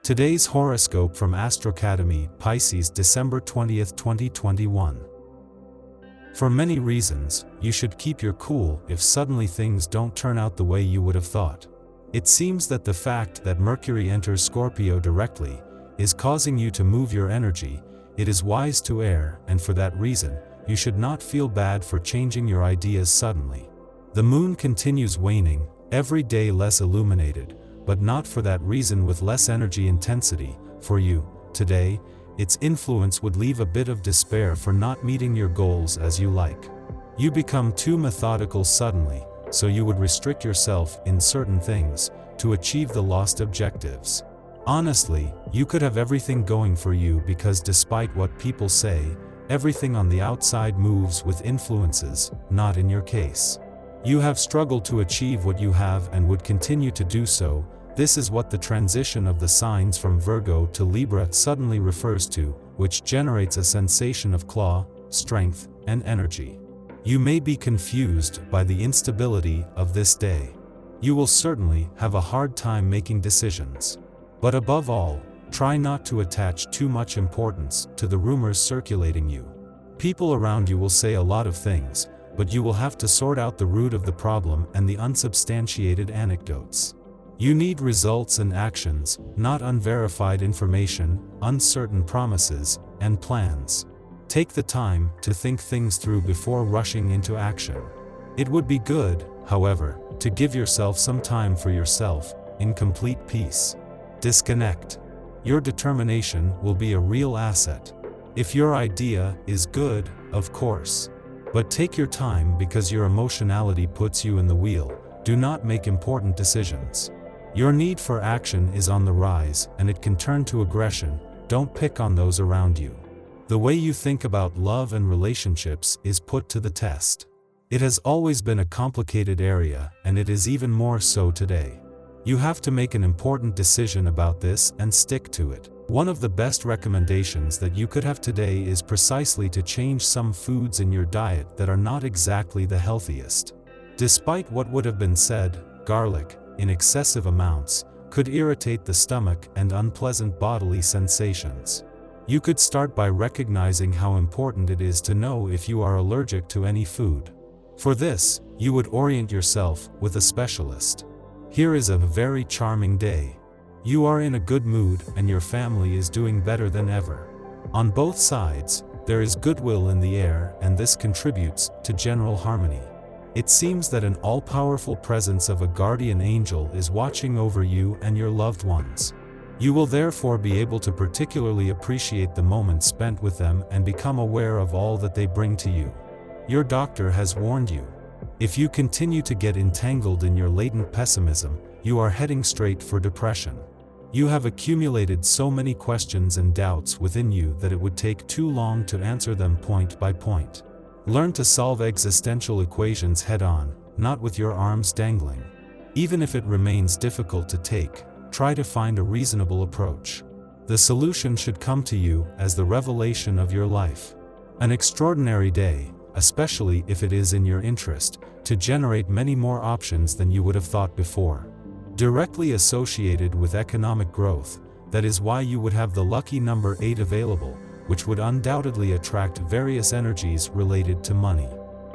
Today's horoscope from Astrocademy, Pisces December 20th, 2021. For many reasons, you should keep your cool if suddenly things don't turn out the way you would have thought. It seems that the fact that Mercury enters Scorpio directly is causing you to move your energy. It is wise to err, and for that reason, you should not feel bad for changing your ideas suddenly. The moon continues waning, every day less illuminated, but not for that reason with less energy intensity. For you, today, its influence would leave a bit of despair for not meeting your goals as you like. You become too methodical suddenly, so you would restrict yourself in certain things to achieve the lost objectives. Honestly, you could have everything going for you because despite what people say, everything on the outside moves with influences, not in your case. You have struggled to achieve what you have and would continue to do so. This is what the transition of the signs from Virgo to Libra suddenly refers to, which generates a sensation of claw, strength, and energy. You may be confused by the instability of this day. You will certainly have a hard time making decisions. But above all, try not to attach too much importance to the rumors circulating you. People around you will say a lot of things, but you will have to sort out the root of the problem and the unsubstantiated anecdotes. You need results and actions, not unverified information, uncertain promises, and plans. Take the time to think things through before rushing into action. It would be good, however, to give yourself some time for yourself, in complete peace. Disconnect. Your determination will be a real asset. If your idea is good, of course. But take your time because your emotionality puts you in the wheel. Do not make important decisions. Your need for action is on the rise, and it can turn to aggression. Don't pick on those around you. The way you think about love and relationships is put to the test. It has always been a complicated area, and it is even more so today. You have to make an important decision about this and stick to it. One of the best recommendations that you could have today is precisely to change some foods in your diet that are not exactly the healthiest. Despite what would have been said, garlic, in excessive amounts, could irritate the stomach and unpleasant bodily sensations. You could start by recognizing how important it is to know if you are allergic to any food. For this, you would orient yourself with a specialist. Here is a very charming day. You are in a good mood and your family is doing better than ever. On both sides, there is goodwill in the air, and this contributes to general harmony. It seems that an all-powerful presence of a guardian angel is watching over you and your loved ones. You will therefore be able to particularly appreciate the moments spent with them and become aware of all that they bring to you. Your doctor has warned you. If you continue to get entangled in your latent pessimism, you are heading straight for depression. You have accumulated so many questions and doubts within you that it would take too long to answer them point by point. Learn to solve existential equations head-on, not with your arms dangling. Even if it remains difficult to take, try to find a reasonable approach. The solution should come to you as the revelation of your life. An extraordinary day, especially if it is in your interest, to generate many more options than you would have thought before. Directly associated with economic growth, that is why you would have the lucky number 8 available, which would undoubtedly attract various energies related to money.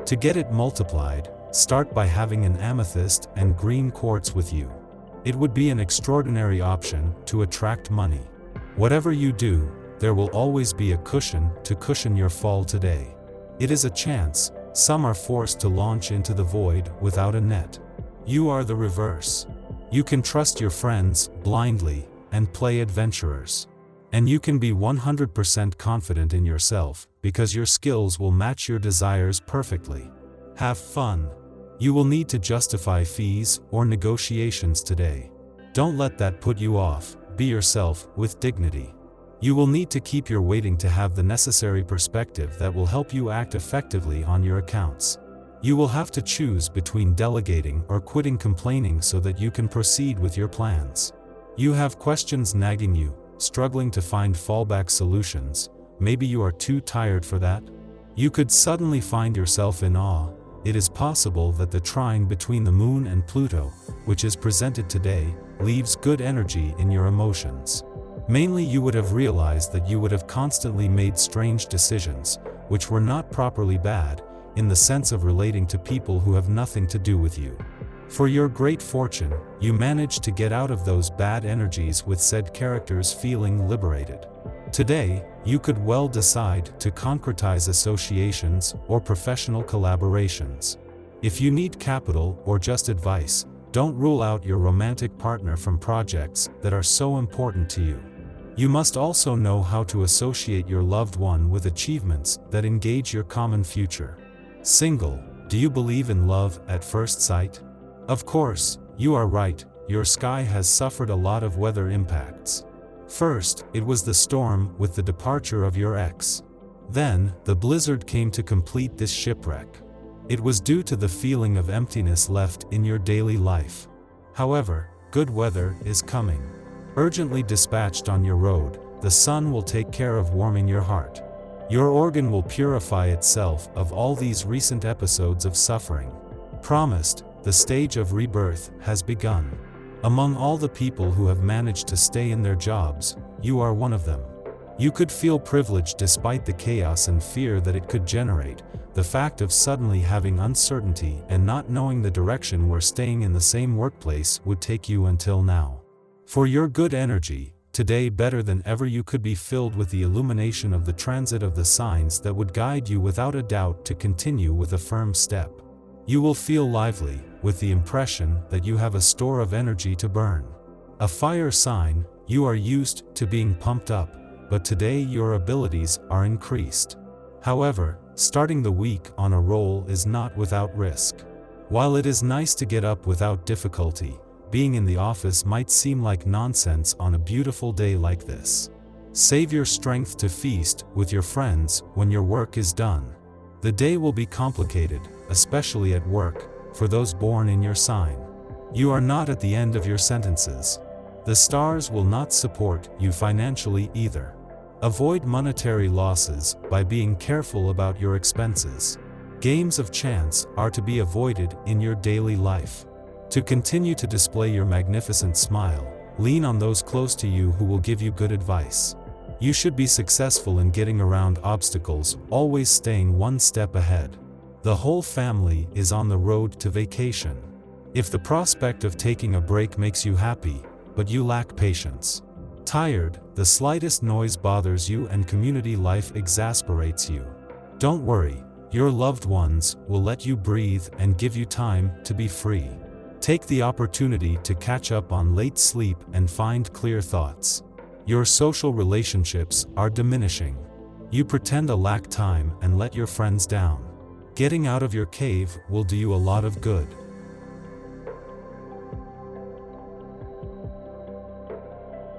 To get it multiplied, start by having an amethyst and green quartz with you. It would be an extraordinary option to attract money. Whatever you do, there will always be a cushion to cushion your fall today. It is a chance. Some are forced to launch into the void without a net. You are the reverse. You can trust your friends blindly and play adventurers. And you can be 100% confident in yourself because your skills will match your desires perfectly. Have fun. You will need to justify fees or negotiations today. Don't let that put you off. Be yourself with dignity. You will need to keep your waiting to have the necessary perspective that will help you act effectively on your accounts. You will have to choose between delegating or quitting complaining so that you can proceed with your plans. You have questions nagging you, struggling to find fallback solutions. Maybe you are too tired for that. You could suddenly find yourself in awe. It is possible that the trine between the Moon and Pluto, which is presented today, leaves good energy in your emotions. Mainly you would have realized that you would have constantly made strange decisions, which were not properly bad, in the sense of relating to people who have nothing to do with you. For your great fortune, you managed to get out of those bad energies with said characters feeling liberated. Today, you could well decide to concretize associations or professional collaborations. If you need capital or just advice, don't rule out your romantic partner from projects that are so important to you. You must also know how to associate your loved one with achievements that engage your common future. Single, do you believe in love at first sight? Of course, you are right, your sky has suffered a lot of weather impacts. First, it was the storm with the departure of your ex. Then, the blizzard came to complete this shipwreck. It was due to the feeling of emptiness left in your daily life. However, good weather is coming. Urgently dispatched on your road, the sun will take care of warming your heart. Your organ will purify itself of all these recent episodes of suffering. Promised, the stage of rebirth has begun. Among all the people who have managed to stay in their jobs, you are one of them. You could feel privileged despite the chaos and fear that it could generate. The fact of suddenly having uncertainty and not knowing the direction where staying in the same workplace would take you until now. For your good energy, today better than ever you could be filled with the illumination of the transit of the signs that would guide you without a doubt to continue with a firm step. You will feel lively, with the impression that you have a store of energy to burn. A fire sign, you are used to being pumped up, but today your abilities are increased. However, starting the week on a roll is not without risk. While it is nice to get up without difficulty, being in the office might seem like nonsense on a beautiful day like this. Save your strength to feast with your friends when your work is done. The day will be complicated, especially at work, for those born in your sign. You are not at the end of your sentences. The stars will not support you financially either. Avoid monetary losses by being careful about your expenses. Games of chance are to be avoided in your daily life. To continue to display your magnificent smile, lean on those close to you who will give you good advice. You should be successful in getting around obstacles, always staying one step ahead. The whole family is on the road to vacation. If the prospect of taking a break makes you happy, but you lack patience. Tired, the slightest noise bothers you and community life exasperates you. Don't worry, your loved ones will let you breathe and give you time to be free. Take the opportunity to catch up on late sleep and find clear thoughts. Your social relationships are diminishing. You pretend to lack time and let your friends down. Getting out of your cave will do you a lot of good.